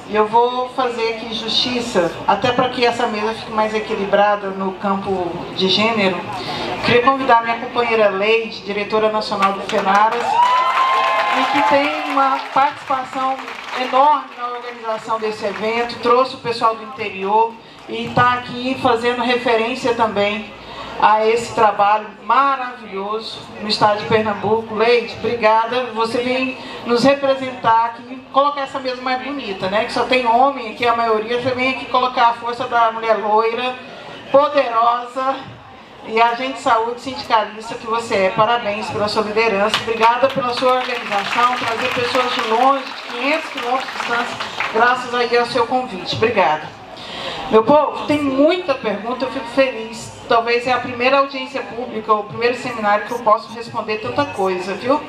e eu vou fazer aqui justiça, até para que essa mesa fique mais equilibrada no campo de gênero. Queria convidar minha companheira Leide, diretora nacional do FENARAS, e que tem uma participação enorme na organização desse evento, trouxe o pessoal do interior e está aqui fazendo referência também a esse trabalho maravilhoso no estado de Pernambuco. Leide, obrigada. Você vem nos representar aqui, colocar essa mesa mais bonita, né? Que só tem homem aqui, a maioria. Você vem aqui colocar a força da mulher loira, poderosa e agente de saúde sindicalista que você é. Parabéns pela sua liderança. Obrigada pela sua organização, trazer pessoas de longe, de 500 quilômetros de distância, graças aí ao seu convite. Obrigada. Meu povo, tem muita pergunta, eu fico feliz. Talvez é a primeira audiência pública, o primeiro seminário que eu posso responder tanta coisa, viu?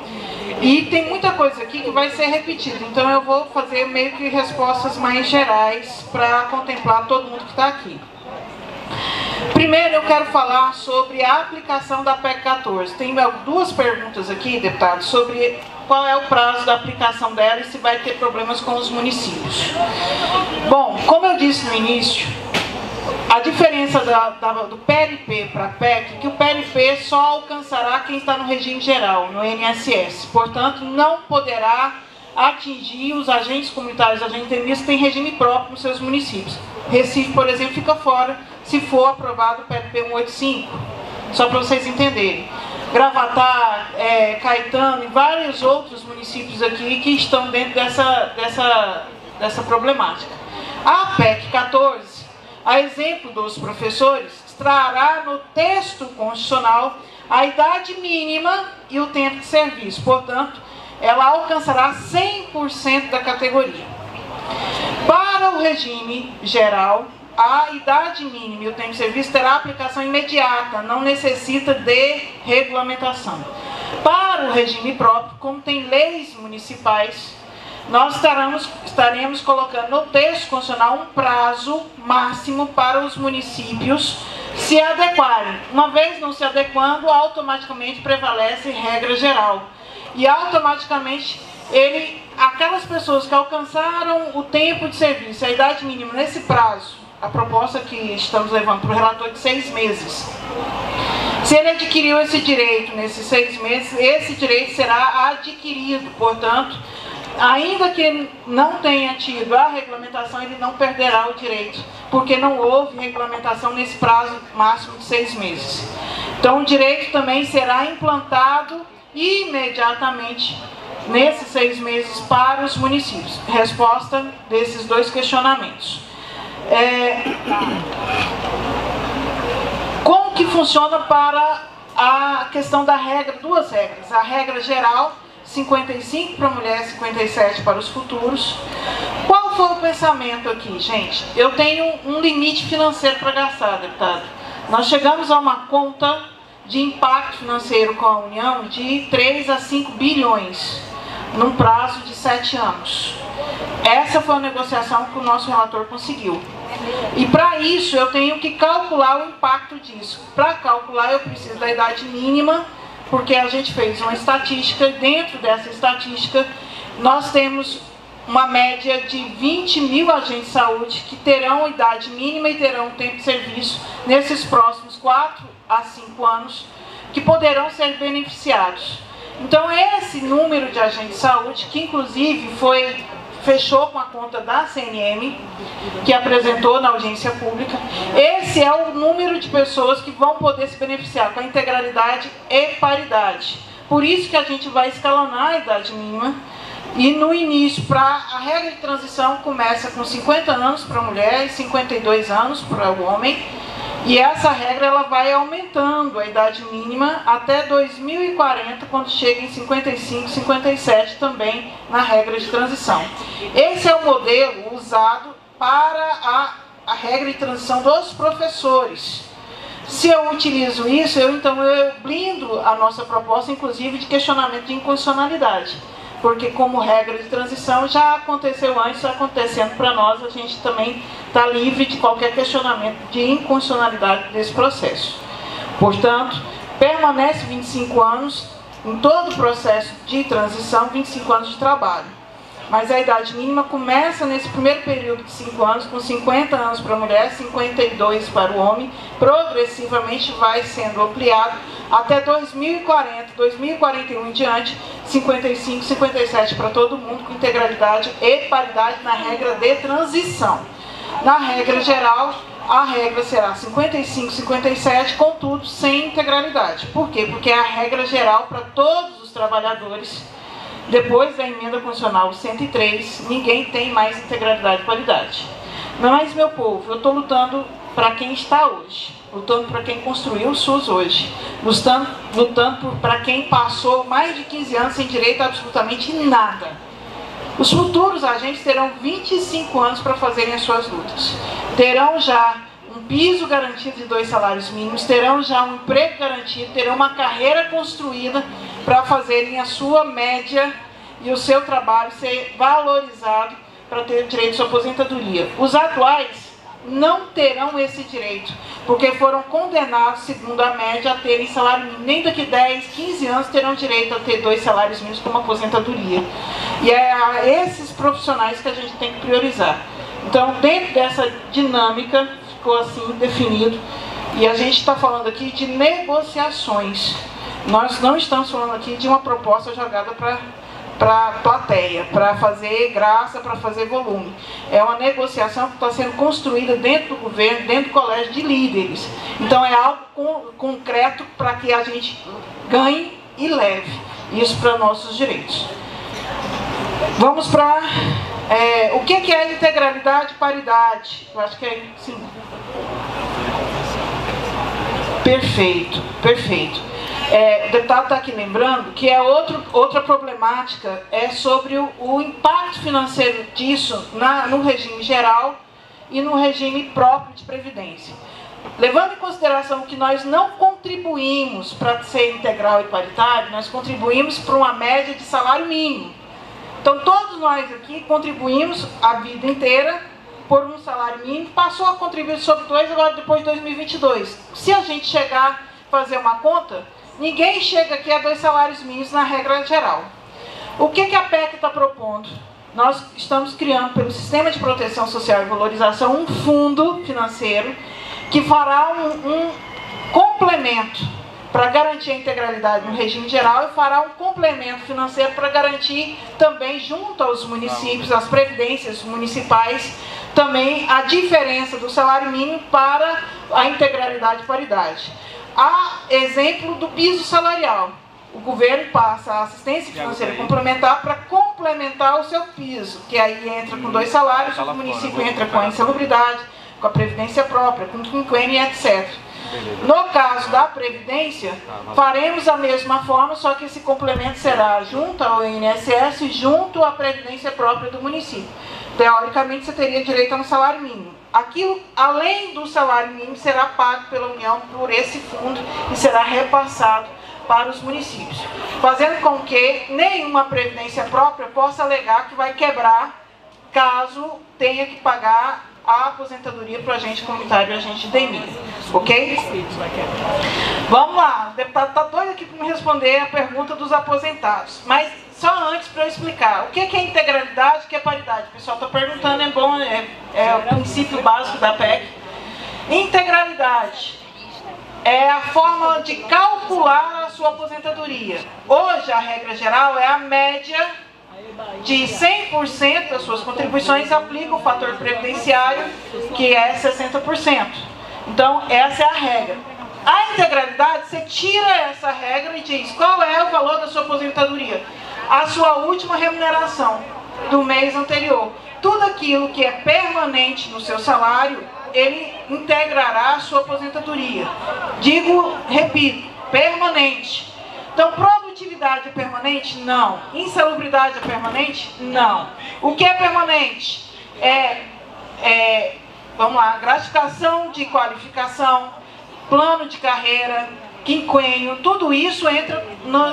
E tem muita coisa aqui que vai ser repetida, então eu vou fazer meio que respostas mais gerais para contemplar todo mundo que está aqui. Primeiro eu quero falar sobre a aplicação da PEC 14. Tem duas perguntas aqui, deputado, sobre qual é o prazo da aplicação dela e se vai ter problemas com os municípios. Bom, como eu disse no início, a diferença do PLP para a PEC é que o PLP só alcançará quem está no regime geral, no INSS. Portanto, não poderá atingir os agentes comunitários, agentes intermediários que têm regime próprio nos seus municípios. Recife, por exemplo, fica fora se for aprovado o PLP 185, só para vocês entenderem. Gravatar, Caetano e vários outros municípios aqui que estão dentro dessa problemática. A PEC 14, a exemplo dos professores, trará no texto constitucional a idade mínima e o tempo de serviço. Portanto, ela alcançará 100% da categoria. Para o regime geral, a idade mínima e o tempo de serviço terá aplicação imediata, não necessita de regulamentação. Para o regime próprio, como tem leis municipais, nós estaremos colocando no texto constitucional um prazo máximo para os municípios se adequarem. Uma vez não se adequando, automaticamente prevalece regra geral. E automaticamente, aquelas pessoas que alcançaram o tempo de serviço, a idade mínima nesse prazo, a proposta que estamos levando para o relator de 6 meses. Se ele adquiriu esse direito nesses 6 meses, esse direito será adquirido. Portanto, ainda que não tenha tido a regulamentação, ele não perderá o direito, porque não houve regulamentação nesse prazo máximo de 6 meses. Então, o direito também será implantado imediatamente nesses 6 meses para os municípios. Resposta desses dois questionamentos. Como que funciona para a questão da regra? Duas regras. A regra geral, 55 para mulher, 57 para os futuros. Qual foi o pensamento aqui, gente? Eu tenho um limite financeiro para gastar, deputado. Nós chegamos a uma conta de impacto financeiro com a União de 3 a 5 bilhões, num prazo de 7 anos. Essa foi a negociação que o nosso relator conseguiu. E para isso eu tenho que calcular o impacto disso. Para calcular eu preciso da idade mínima, porque a gente fez uma estatística, e dentro dessa estatística nós temos uma média de 20 mil agentes de saúde que terão idade mínima e terão tempo de serviço nesses próximos 4 a 5 anos, que poderão ser beneficiados. Então esse número de agentes de saúde, que inclusive fechou com a conta da CNM, que apresentou na audiência pública, esse é o número de pessoas que vão poder se beneficiar com a integralidade e paridade. Por isso que a gente vai escalonar a idade mínima, e no início, a regra de transição começa com 50 anos para a mulher e 52 anos para o homem, e essa regra ela vai aumentando a idade mínima até 2040, quando chega em 55, 57 também na regra de transição. Esse é o modelo usado para a regra de transição dos professores. Se eu utilizo isso, eu blindo a nossa proposta, inclusive, de questionamento de inconstitucionalidade. Porque como regra de transição já aconteceu antes, está acontecendo para nós, a gente também está livre de qualquer questionamento de inconstitucionalidade desse processo. Portanto, permanece 25 anos em todo o processo de transição, 25 anos de trabalho. mas a idade mínima começa nesse primeiro período de 5 anos, com 50 anos para a mulher, 52 para o homem, progressivamente vai sendo ampliado até 2040, 2041 em diante, 55, 57 para todo mundo, com integralidade e paridade na regra de transição. Na regra geral, a regra será 55, 57, contudo, sem integralidade. Por quê? Porque é a regra geral para todos os trabalhadores. Depois da emenda constitucional 103, ninguém tem mais integralidade e paridade. Mas, meu povo, eu estou lutando para quem está hoje, lutando para quem construiu o SUS hoje, lutando para quem passou mais de 15 anos sem direito a absolutamente nada. Os futuros agentes terão 25 anos para fazerem as suas lutas. Terão já um piso garantido de 2 salários mínimos, terão já um emprego garantido, terão uma carreira construída para fazerem a sua média e o seu trabalho ser valorizado para ter direito à sua aposentadoria. Os atuais não terão esse direito, porque foram condenados, segundo a média, a terem salário mínimo. Nem daqui 10, 15 anos terão direito a ter 2 salários mínimos como aposentadoria. E é a esses profissionais que a gente tem que priorizar. Então, dentro dessa dinâmica, ficou assim definido, e a gente está falando aqui de negociações. Nós não estamos falando aqui de uma proposta jogada para a plateia, para fazer graça, para fazer volume. É uma negociação que está sendo construída dentro do governo, dentro do colégio de líderes. Então é algo concreto para que a gente ganhe e leve isso para nossos direitos. Vamos para o que é integralidade e paridade? Eu acho que é sim. Perfeito, perfeito. O deputado está aqui lembrando que outra problemática é sobre o impacto financeiro disso no regime geral e no regime próprio de previdência. Levando em consideração que nós não contribuímos para ser integral e paritário, nós contribuímos para uma média de salário mínimo. Então todos nós aqui contribuímos a vida inteira por um salário mínimo, passou a contribuir sobre 2 agora depois de 2022. Se a gente chegar a fazer uma conta, ninguém chega aqui a 2 salários mínimos na regra geral. O que a PEC está propondo? Nós estamos criando, pelo Sistema de Proteção Social e Valorização, um fundo financeiro que fará um complemento para garantir a integralidade no regime geral e fará um complemento financeiro para garantir também, junto aos municípios, às previdências municipais, também a diferença do salário mínimo para a integralidade e paridade. Há exemplo do piso salarial. O governo passa a assistência financeira complementar para complementar o seu piso, que aí entra com 2 salários, o município entra com a insalubridade, com a previdência própria, com o quinquênio, etc. No caso da Previdência, faremos a mesma forma, só que esse complemento será junto ao INSS e junto à Previdência própria do município. Teoricamente, você teria direito a um salário mínimo. Aquilo, além do salário mínimo, será pago pela União por esse fundo e será repassado para os municípios, fazendo com que nenhuma Previdência própria possa alegar que vai quebrar caso tenha que pagar a aposentadoria para o agente comunitário e o agente de DMI, ok? Vamos lá, o deputado está doido aqui para me responder a pergunta dos aposentados, mas só antes para eu explicar, o que é integralidade e o que é paridade? O pessoal está perguntando, é bom, é o princípio básico da PEC. Integralidade é a forma de calcular a sua aposentadoria. Hoje a regra geral é a média de 100% das suas contribuições, aplica o fator previdenciário, que é 60%. Então, essa é a regra. A integralidade, você tira essa regra e diz qual é o valor da sua aposentadoria. A sua última remuneração do mês anterior. Tudo aquilo que é permanente no seu salário, ele integrará a sua aposentadoria. Repito, permanente. Então, produtividade é permanente? Não. Insalubridade é permanente? Não. O que é permanente? Vamos lá, gratificação de qualificação, plano de carreira, quinquênio, tudo isso entra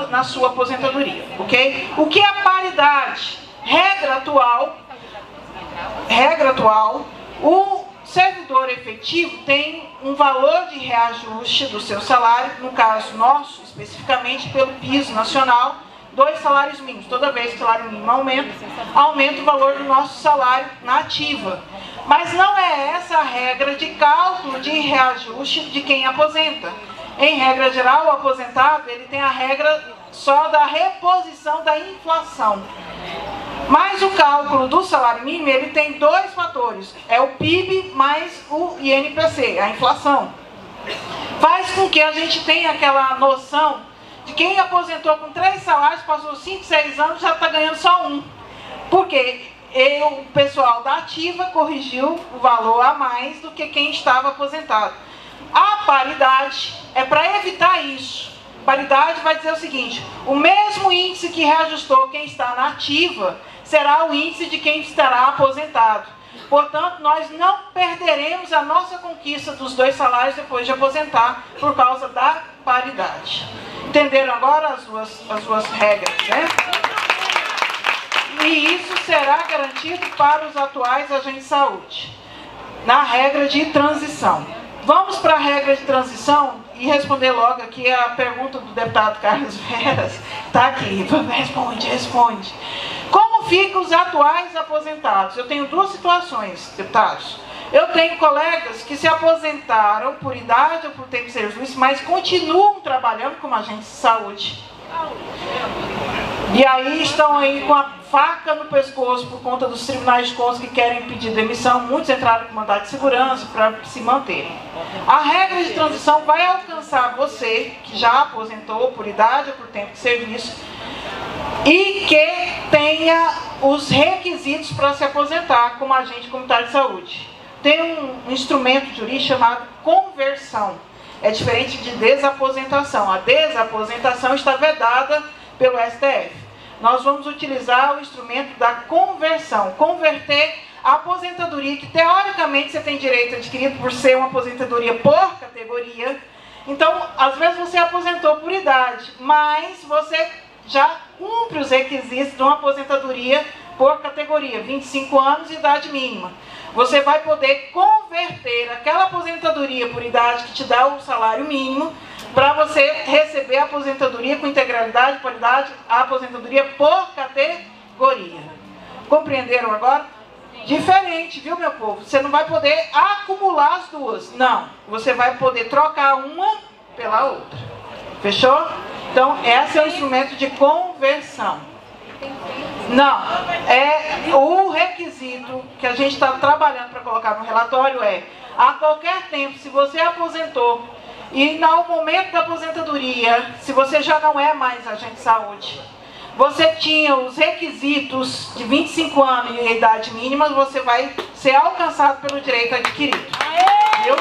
na sua aposentadoria, ok? O que é a paridade? Regra atual, o servidor efetivo tem um valor de reajuste do seu salário, no caso nosso, especificamente pelo piso nacional, 2 salários mínimos. Toda vez que o salário mínimo aumenta o valor do nosso salário na ativa. Mas não é essa a regra de cálculo de reajuste de quem aposenta. Em regra geral, o aposentado ele tem a regra só da reposição da inflação. Mas o cálculo do salário mínimo ele tem 2 fatores. É o PIB mais o INPC, a inflação. Faz com que a gente tenha aquela noção de quem aposentou com 3 salários, passou 5, 6 anos, já está ganhando só 1. Porque o pessoal da ativa corrigiu o valor a mais do que quem estava aposentado. A paridade é para evitar isso. Paridade vai dizer o seguinte: o mesmo índice que reajustou quem está na ativa será o índice de quem estará aposentado. Portanto, nós não perderemos a nossa conquista dos 2 salários depois de aposentar por causa da paridade. Entenderam agora as duas regras, né? E isso será garantido para os atuais agentes de saúde, na regra de transição. Vamos para a regra de transição e responder logo aqui a pergunta do deputado Carlos Veras. Está aqui, responde. Como ficam os atuais aposentados? Eu tenho 2 situações, deputados. Eu tenho colegas que se aposentaram por idade ou por tempo de serviço, mas continuam trabalhando como agentes de saúde. E aí estão aí com a faca no pescoço por conta dos tribunais de contas que querem pedir demissão. Muitos entraram com mandado de segurança para se manterem. A regra de transição vai alcançar você que já aposentou por idade ou por tempo de serviço e que tenha os requisitos para se aposentar como agente comunitário de saúde. Tem um instrumento jurídico chamado conversão. É diferente de desaposentação. A desaposentação está vedada pelo STF. Nós vamos utilizar o instrumento da conversão. Converter a aposentadoria, que teoricamente você tem direito adquirido por ser uma aposentadoria por categoria. Então, às vezes você aposentou por idade, mas você já cumpre os requisitos de uma aposentadoria por categoria, 25 anos e idade mínima. Você vai poder converter aquela aposentadoria por idade que te dá o salário mínimo para você receber a aposentadoria com integralidade, qualidade, a aposentadoria por categoria. Compreenderam agora? Diferente, viu, meu povo? Você não vai poder acumular as duas. Não, você vai poder trocar uma pela outra. Fechou? Então, esse é o instrumento de conversão. Não, o requisito que a gente está trabalhando para colocar no relatório é: a qualquer tempo, se você aposentou e no momento da aposentadoria, se você já não é mais agente de saúde, você tinha os requisitos de 25 anos e a idade mínima, você vai ser alcançado pelo direito adquirido. Viu?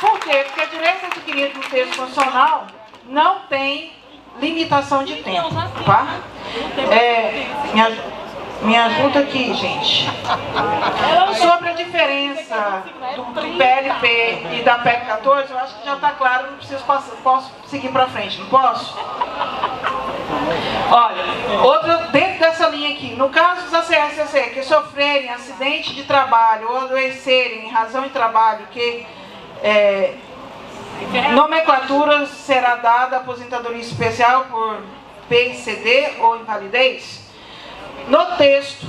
Por quê? Porque direito adquirido no texto constitucional não tem limitação de tempo, tá? Me ajuda aqui, gente. Sobre a diferença do PLP e da PEC 14, eu acho que já está claro, não preciso posso seguir para frente, não posso? Olha, outra dentro dessa linha aqui, no caso dos ACSC que sofrerem acidente de trabalho ou adoecerem em razão de trabalho, que nomenclatura será dada aposentadoria especial por PCD ou invalidez. No texto,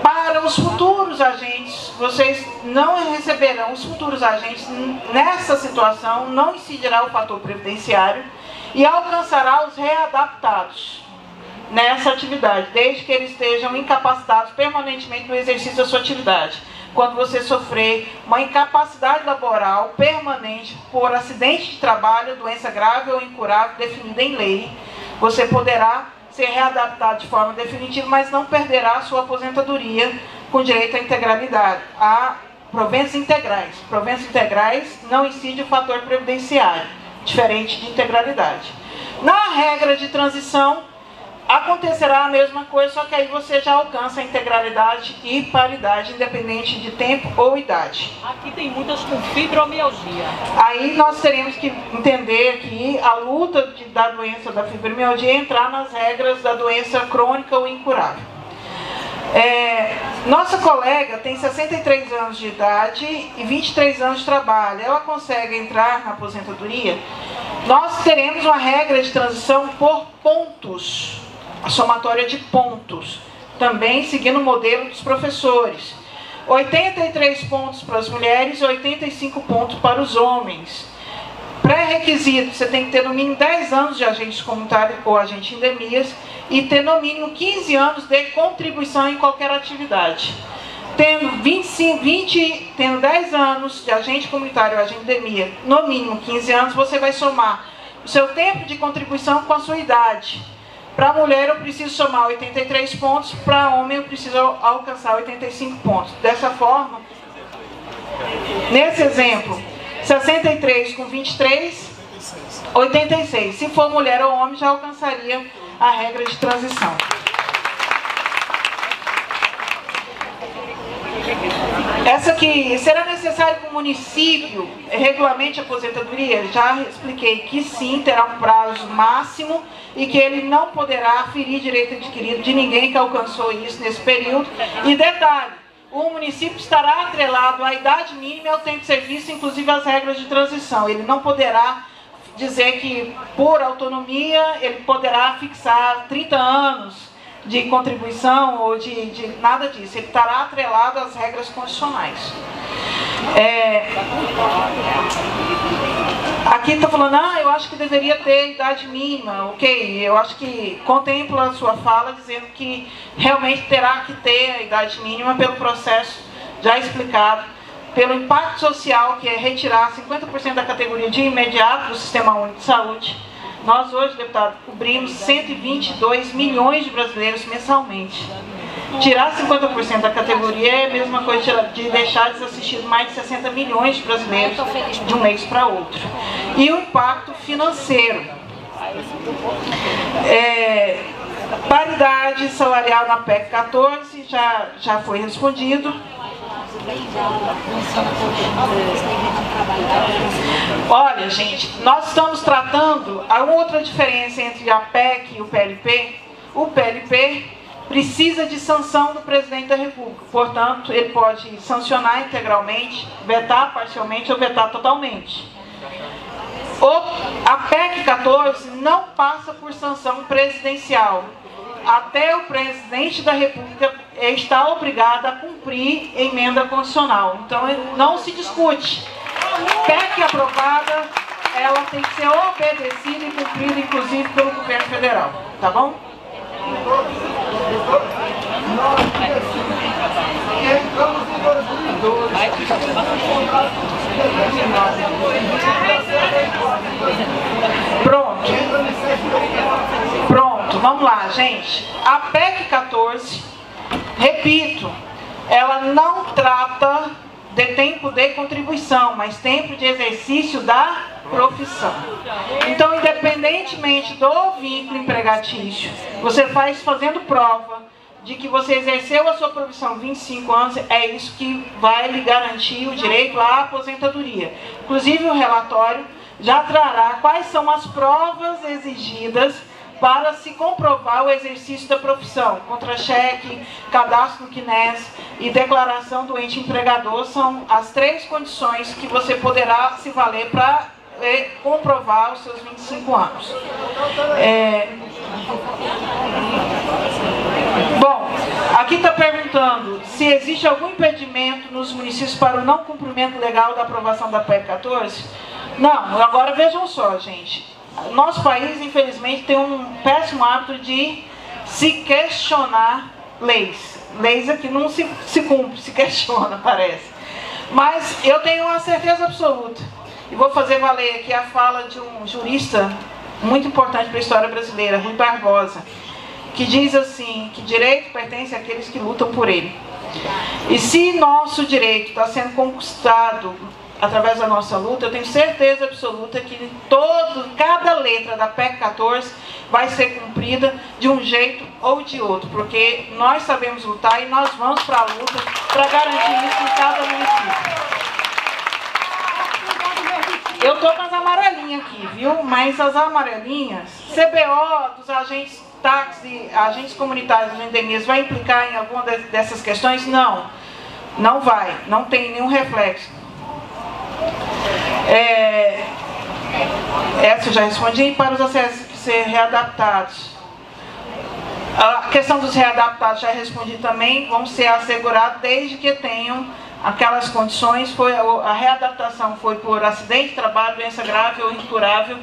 para os futuros agentes, vocês não receberão, os futuros agentes, nessa situação, não incidirá o fator previdenciário e alcançará os readaptados nessa atividade, desde que eles estejam incapacitados permanentemente no exercício da sua atividade. Quando você sofrer uma incapacidade laboral permanente por acidente de trabalho, doença grave ou incurável definida em lei, você poderá ser readaptado de forma definitiva, mas não perderá a sua aposentadoria com direito à integralidade, a proventos integrais. Proventos integrais não incide o fator previdenciário, diferente de integralidade. Na regra de transição, acontecerá a mesma coisa, só que aí você já alcança a integralidade e paridade, independente de tempo ou idade. Aqui tem muitas com fibromialgia. Aí nós teremos que entender aqui a luta da doença da fibromialgia e entrar nas regras da doença crônica ou incurável. Nossa colega tem 63 anos de idade e 23 anos de trabalho. Ela consegue entrar na aposentadoria? Nós teremos uma regra de transição por pontos, a somatória de pontos, também seguindo o modelo dos professores. 83 pontos para as mulheres e 85 pontos para os homens. Pré-requisito, você tem que ter no mínimo 10 anos de agente comunitário ou agente endemias e ter no mínimo 15 anos de contribuição em qualquer atividade. Tendo 10 anos de agente comunitário ou agente endemia, no mínimo 15 anos, você vai somar o seu tempo de contribuição com a sua idade. Para mulher eu preciso somar 83 pontos, para homem eu preciso alcançar 85 pontos. Dessa forma, nesse exemplo, 63 com 23, 86. Se for mulher ou homem, já alcançaria a regra de transição. Essa aqui, será necessário que o município regulamente a aposentadoria? Já expliquei que sim, terá um prazo máximo e que ele não poderá ferir direito adquirido de ninguém que alcançou isso nesse período. E detalhe, o município estará atrelado à idade mínima e ao tempo de serviço, inclusive às regras de transição. Ele não poderá dizer que, por autonomia, ele poderá fixar 30 anos de contribuição ou de nada disso. Ele estará atrelado às regras constitucionais. Aqui está falando, eu acho que deveria ter idade mínima. Ok, eu acho que contempla a sua fala dizendo que realmente terá que ter a idade mínima pelo processo já explicado, pelo impacto social, que é retirar 50% da categoria de imediato do Sistema Único de Saúde. Nós hoje, deputado, cobrimos 122 milhões de brasileiros mensalmente. Tirar 50% da categoria é a mesma coisa de deixar desassistido mais de 60 milhões de brasileiros de um mês para outro. E o impacto financeiro. Paridade salarial na PEC 14 já foi respondido. Olha, gente, nós estamos tratando a outra diferença entre a PEC e o PLP. O PLP precisa de sanção do presidente da República, portanto, ele pode sancionar integralmente, vetar parcialmente ou vetar totalmente. A PEC 14 não passa por sanção presidencial. Até o presidente da República está obrigado a cumprir emenda constitucional. Então, não se discute. PEC aprovada, ela tem que ser obedecida e cumprida, inclusive, pelo governo federal. Tá bom? Pronto, vamos lá, gente. A PEC 14, repito, ela não trata de tempo de contribuição, mas tempo de exercício da profissão. Então, independentemente do vínculo empregatício, você faz fazendo prova de que você exerceu a sua profissão 25 anos, é isso que vai lhe garantir o direito à aposentadoria. Inclusive, o relatório já trará quais são as provas exigidas para se comprovar o exercício da profissão. Contra-cheque, cadastro no CNES e declaração do ente empregador são as 3 condições que você poderá se valer para comprovar os seus 25 anos. Bom, aqui está perguntando se existe algum impedimento nos municípios para o não cumprimento legal da aprovação da PEC 14. Não, agora vejam só, gente. Nosso país, infelizmente, tem um péssimo hábito de se questionar leis. Leis aqui não se cumpre, se questiona, parece. Mas eu tenho uma certeza absoluta, e vou fazer valer aqui a fala de um jurista muito importante para a história brasileira, Rui Barbosa, que diz assim, que direito pertence àqueles que lutam por ele. E se nosso direito está sendo conquistado através da nossa luta, eu tenho certeza absoluta que cada letra da PEC 14 vai ser cumprida de um jeito ou de outro, porque nós sabemos lutar e nós vamos para a luta para garantir isso em cada município. Eu estou com as amarelinhas aqui, viu? Mas as amarelinhas, CBO dos agentes táxi, agentes comunitários de endemias, vai implicar em alguma dessas questões? Não, não vai, não tem nenhum reflexo. Essa eu já respondi. E para os acessos ser readaptados. A questão dos readaptados já respondi também. Vão ser assegurados desde que tenham aquelas condições. A readaptação foi por acidente de trabalho, doença grave ou incurável,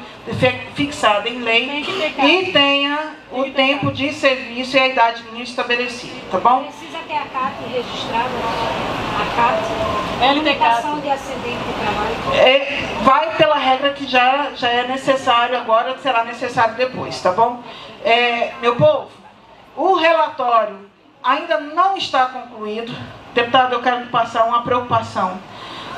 fixada em lei, e tenha o tempo de serviço e a idade mínima estabelecida, tá bom? Precisa ter a CAT registrada, a CAT, limitação de acidente de trabalho. Vai pela regra que já é necessário agora, será necessário depois, tá bom? Meu povo, o relatório ainda não está concluído. Deputado, eu quero passar uma preocupação.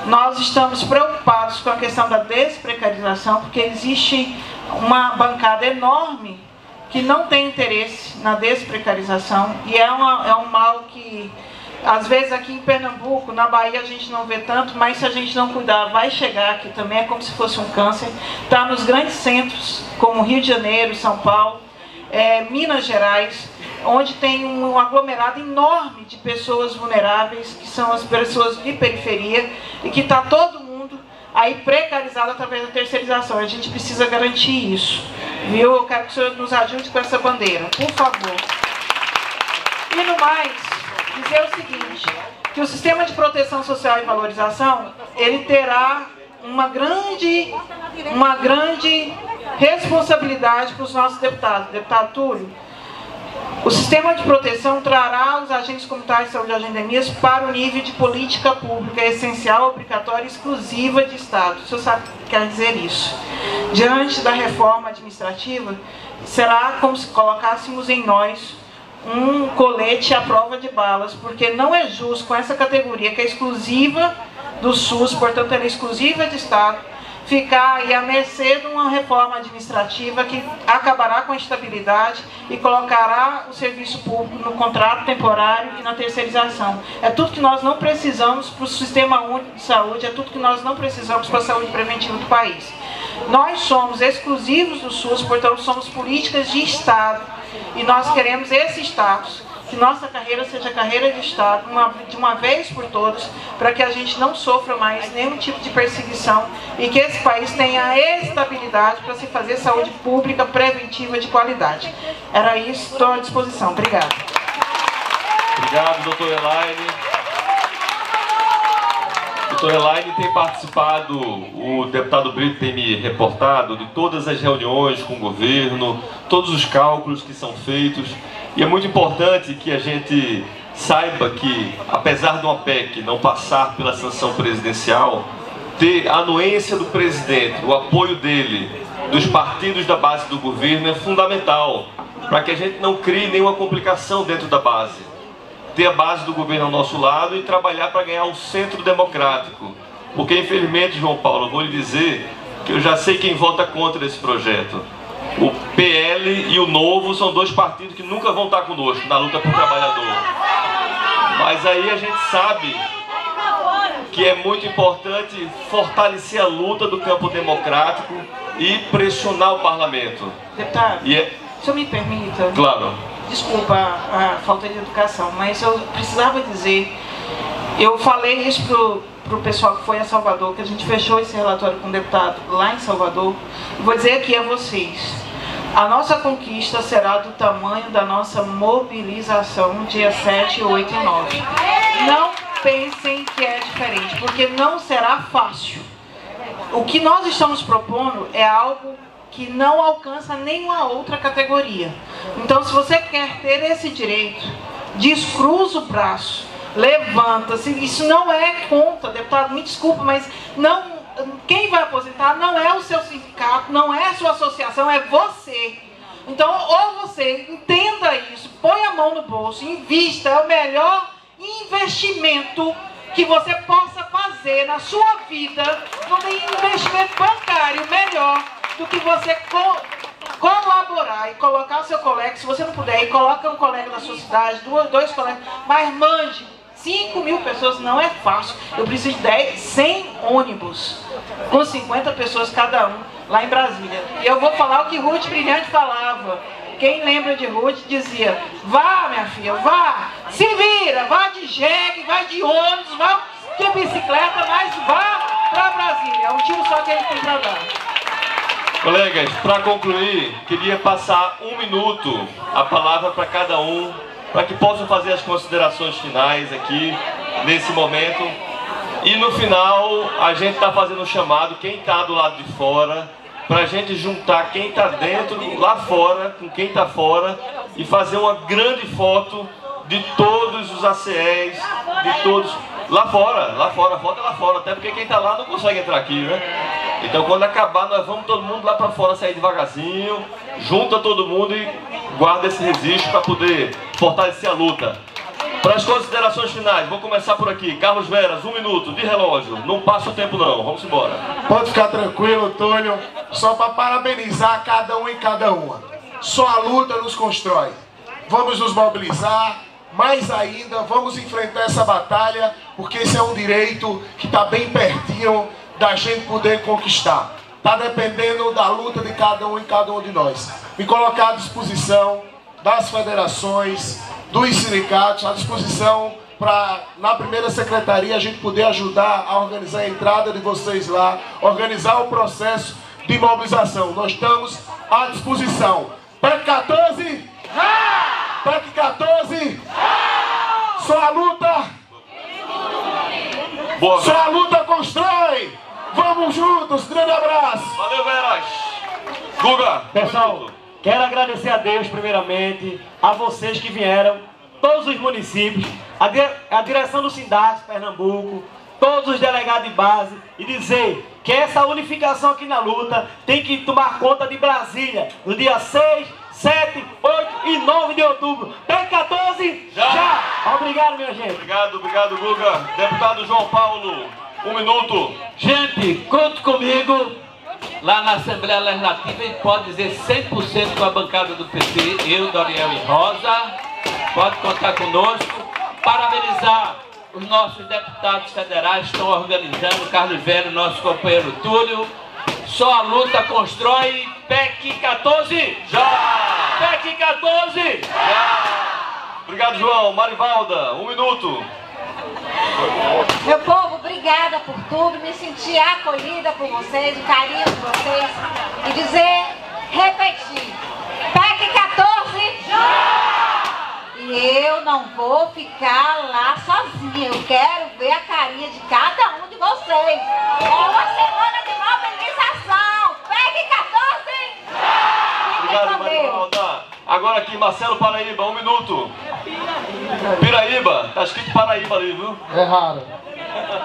Nós estamos preocupados com a questão da desprecarização, porque existe uma bancada enorme que não tem interesse na desprecarização, e é um mal que, às vezes aqui em Pernambuco, na Bahia a gente não vê tanto, mas se a gente não cuidar, vai chegar aqui também, é como se fosse um câncer. Está nos grandes centros, como Rio de Janeiro, São Paulo, Minas Gerais, onde tem um aglomerado enorme de pessoas vulneráveis, que são as pessoas de periferia, e que está todo mundo aí precarizado através da terceirização. A gente precisa garantir isso, viu? Eu quero que o senhor nos ajude com essa bandeira, por favor. E no mais, dizer o seguinte, que o sistema de proteção social e valorização, ele terá uma grande responsabilidade para os nossos deputados. Deputado Túlio, o sistema de proteção trará os agentes comunitários de saúde e endemias para o nível de política pública essencial, obrigatória e exclusiva de Estado. O senhor sabe o que quer dizer isso? Diante da reforma administrativa, será como se colocássemos em nós um colete à prova de balas, porque não é justo com essa categoria que é exclusiva do SUS, portanto ela é exclusiva de Estado, ficar aí à mercê de uma reforma administrativa que acabará com a estabilidade e colocará o serviço público no contrato temporário e na terceirização. É tudo que nós não precisamos para o Sistema Único de Saúde, é tudo que nós não precisamos para a saúde preventiva do país. Nós somos exclusivos do SUS, portanto somos políticas de Estado, e nós queremos esse status, que nossa carreira seja carreira de Estado, de uma vez por todas, para que a gente não sofra mais nenhum tipo de perseguição e que esse país tenha a estabilidade para se fazer saúde pública preventiva de qualidade. Era isso, estou à disposição. Obrigada. Obrigado, doutor Elaine. Doutor Elaine tem participado, o deputado Brito tem me reportado de todas as reuniões com o governo, todos os cálculos que são feitos. E é muito importante que a gente saiba que, apesar de uma PEC não passar pela sanção presidencial, ter a anuência do presidente, o apoio dele, dos partidos da base do governo é fundamental, para que a gente não crie nenhuma complicação dentro da base. Ter a base do governo ao nosso lado e trabalhar para ganhar o centro democrático. Porque, infelizmente, João Paulo, eu vou lhe dizer que eu já sei quem vota contra esse projeto. O PL e o Novo são dois partidos que nunca vão estar conosco na luta por trabalhador. Mas aí a gente sabe que é muito importante fortalecer a luta do campo democrático e pressionar o parlamento. Deputado, se o senhor me permita... Claro. Desculpa a falta de educação, mas eu precisava dizer... Eu falei isso para o pessoal que foi a Salvador, que a gente fechou esse relatório com o deputado lá em Salvador. Vou dizer aqui a vocês, a nossa conquista será do tamanho da nossa mobilização dia 7, 8 e 9. Não pensem que é diferente, porque não será fácil. O que nós estamos propondo é algo que não alcança nenhuma outra categoria. Então, se você quer ter esse direito, descruza o braço, levanta-se. Isso não é conta, deputado, me desculpa, mas não, quem vai aposentar não é o seu sindicato, não é a sua associação, é você. Então, ou você entenda isso, põe a mão no bolso, invista, é o melhor investimento que você possa fazer na sua vida. Não tem investimento bancário melhor do que você colaborar e colocar o seu colega. Se você não puder, coloca um colega da sua cidade, dois colegas, mas mande. 5 mil pessoas não é fácil. Eu preciso de 100 ônibus com 50 pessoas cada um lá em Brasília. E eu vou falar o que Ruth Brilhante falava. Quem lembra de Ruth dizia: vá, minha filha, vá, se vira, vá de jegue, vá de ônibus, vá de bicicleta, mas vá para Brasília. É um tiro só que ele tem para dar. Colegas, para concluir, queria passar 1 minuto a palavra para cada um, para que possam fazer as considerações finais aqui, nesse momento. E no final, a gente está fazendo um chamado, quem está do lado de fora, para a gente juntar quem está dentro, lá fora, com quem está fora, e fazer uma grande foto de todos os ACEs, de todos... Lá fora, a foto é lá fora, até porque quem está lá não consegue entrar aqui, né? Então quando acabar, nós vamos todo mundo lá para fora sair devagarzinho, junta todo mundo e guarda esse registro para poder fortalecer a luta. Para as considerações finais, vou começar por aqui. Carlos Veras, 1 minuto de relógio, não passa o tempo não, vamos embora. Pode ficar tranquilo, Túlio, só para parabenizar cada um e cada uma. Só a luta nos constrói. Vamos nos mobilizar. Mais ainda, vamos enfrentar essa batalha, porque esse é um direito que está bem pertinho da gente poder conquistar. Está dependendo da luta de cada um e cada um de nós. Me colocar à disposição das federações, dos sindicatos, à disposição para, na primeira secretaria, a gente poder ajudar a organizar a entrada de vocês lá, organizar o processo de mobilização. Nós estamos à disposição. PEC 14! PEC 14! Só a luta! Boa, só a luta constrói! Vamos juntos! Grande abraço! Valeu, Veras! Guga! Pessoal, quero agradecer a Deus primeiramente, a vocês que vieram, todos os municípios, a direção do Sindac Pernambuco, todos os delegados de base, e dizer que essa unificação aqui na luta tem que tomar conta de Brasília, no dia 6, 7, 8 e 9 de outubro. PEC 14, já! Obrigado, minha gente. Obrigado, Guga. Deputado João Paulo, 1 minuto. Gente, conte comigo lá na Assembleia Legislativa e pode dizer 100% com a bancada do PT, eu, Doriel e Rosa. Pode contar conosco. Parabenizar os nossos deputados federais que estão organizando, Carlos Velho, nosso companheiro Túlio. Só a luta constrói. PEC 14, já! PEC 14, já! Obrigado, João. Marivalda, 1 minuto. Meu povo, obrigada por tudo. Me senti acolhida por vocês, o carinho de vocês. E dizer, repetir, PEC 14, já! E eu não vou ficar lá sozinha. Eu quero ver a carinha de cada um de vocês. É uma semana de mobilização. PEC 14, Obrigado, Marivalda. Agora aqui, Marcelo Paraíba, 1 minuto. Piraíba, tá escrito Paraíba ali, viu? É raro.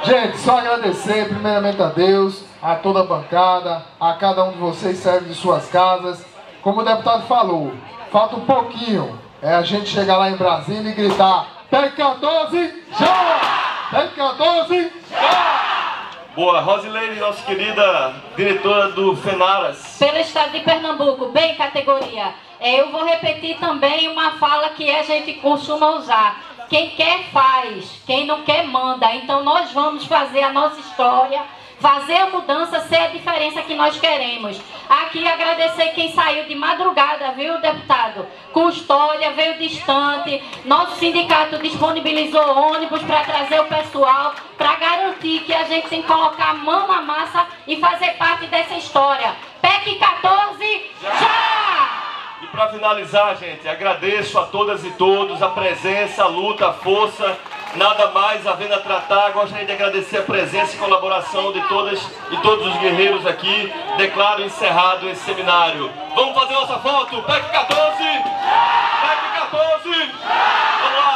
Gente, só agradecer primeiramente a Deus, a toda a bancada, a cada um de vocês serve de suas casas. Como o deputado falou, falta um pouquinho. É a gente chegar lá em Brasília e gritar: PEC 14, já! PEC 14, já! Boa, Rosileire, nossa querida diretora do FENARAS. Pelo estado de Pernambuco, bem categoria. Eu vou repetir também uma fala que a gente costuma usar. Quem quer faz, quem não quer manda. Então nós vamos fazer a nossa história, fazer a mudança, ser a diferença que nós queremos. Aqui agradecer quem saiu de madrugada, viu, deputado? Custódia, veio distante. Nosso sindicato disponibilizou ônibus para trazer o pessoal, para garantir que a gente tem que colocar a mão na massa e fazer parte dessa história. PEC 14, já! E para finalizar, gente, agradeço a todas e todos a presença, a luta, a força. Nada mais havendo a tratar, gostaria de agradecer a presença e colaboração de todas e todos os guerreiros aqui. Declaro encerrado esse seminário. Vamos fazer nossa foto? PEC 14! PEC 14! Vamos lá!